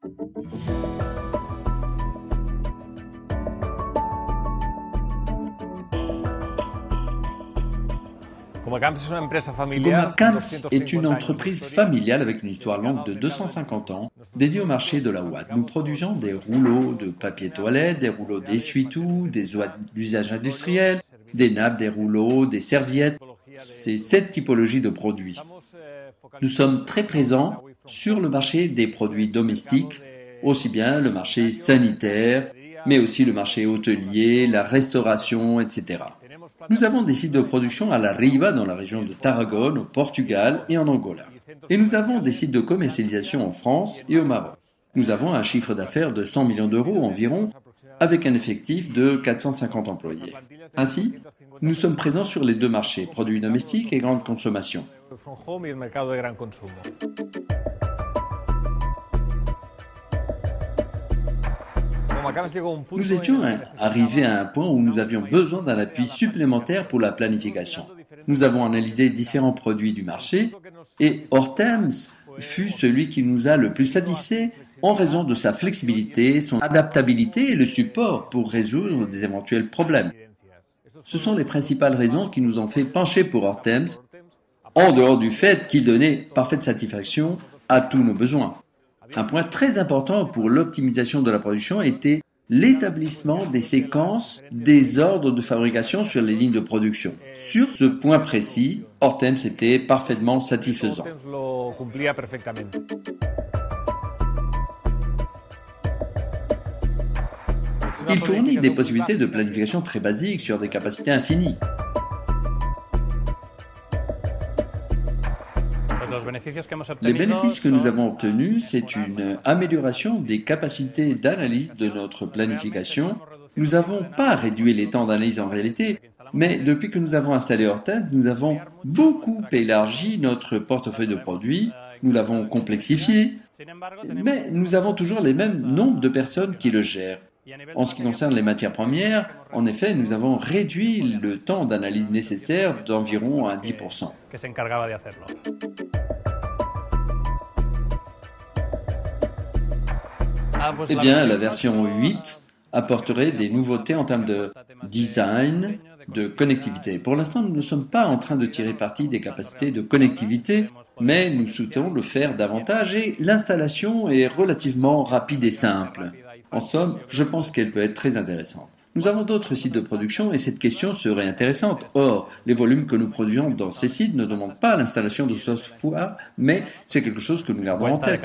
Goma Camps est une entreprise familiale avec une histoire longue de 250 ans, dédiée au marché de la ouate. Nous produisons des rouleaux de papier toilette, des rouleaux d'essuie-tout, des ouates d'usage industriel, des nappes, des rouleaux, des serviettes. C'est cette typologie de produits. Nous sommes très présents sur le marché des produits domestiques, aussi bien le marché sanitaire, mais aussi le marché hôtelier, la restauration, etc. Nous avons des sites de production à La Riva, dans la région de Tarragone, au Portugal et en Angola. Et nous avons des sites de commercialisation en France et au Maroc. Nous avons un chiffre d'affaires de 100 millions d'euros environ, avec un effectif de 450 employés. Ainsi, nous sommes présents sur les deux marchés, produits domestiques et grande consommation. Nous étions arrivés à un point où nous avions besoin d'un appui supplémentaire pour la planification. Nous avons analysé différents produits du marché et Hortemps fut celui qui nous a le plus satisfait en raison de sa flexibilité, son adaptabilité et le support pour résoudre des éventuels problèmes. Ce sont les principales raisons qui nous ont fait pencher pour Hortemps, en dehors du fait qu'il donnait parfaite satisfaction à tous nos besoins. Un point très important pour l'optimisation de la production était l'établissement des séquences des ordres de fabrication sur les lignes de production. Sur ce point précis, Hortemps était parfaitement satisfaisant. Il fournit des possibilités de planification très basiques sur des capacités infinies. Les bénéfices que nous avons obtenus, c'est une amélioration des capacités d'analyse de notre planification. Nous n'avons pas réduit les temps d'analyse en réalité, mais depuis que nous avons installé Hortemps, nous avons beaucoup élargi notre portefeuille de produits, nous l'avons complexifié, mais nous avons toujours les mêmes nombres de personnes qui le gèrent. En ce qui concerne les matières premières, en effet, nous avons réduit le temps d'analyse nécessaire d'environ à 10%. Eh bien, la version 8 apporterait des nouveautés en termes de design, de connectivité. Pour l'instant, nous ne sommes pas en train de tirer parti des capacités de connectivité, mais nous souhaitons le faire davantage et l'installation est relativement rapide et simple. En somme, je pense qu'elle peut être très intéressante. Nous avons d'autres sites de production et cette question serait intéressante. Or, les volumes que nous produisons dans ces sites ne demandent pas l'installation de software, mais c'est quelque chose que nous gardons en tête.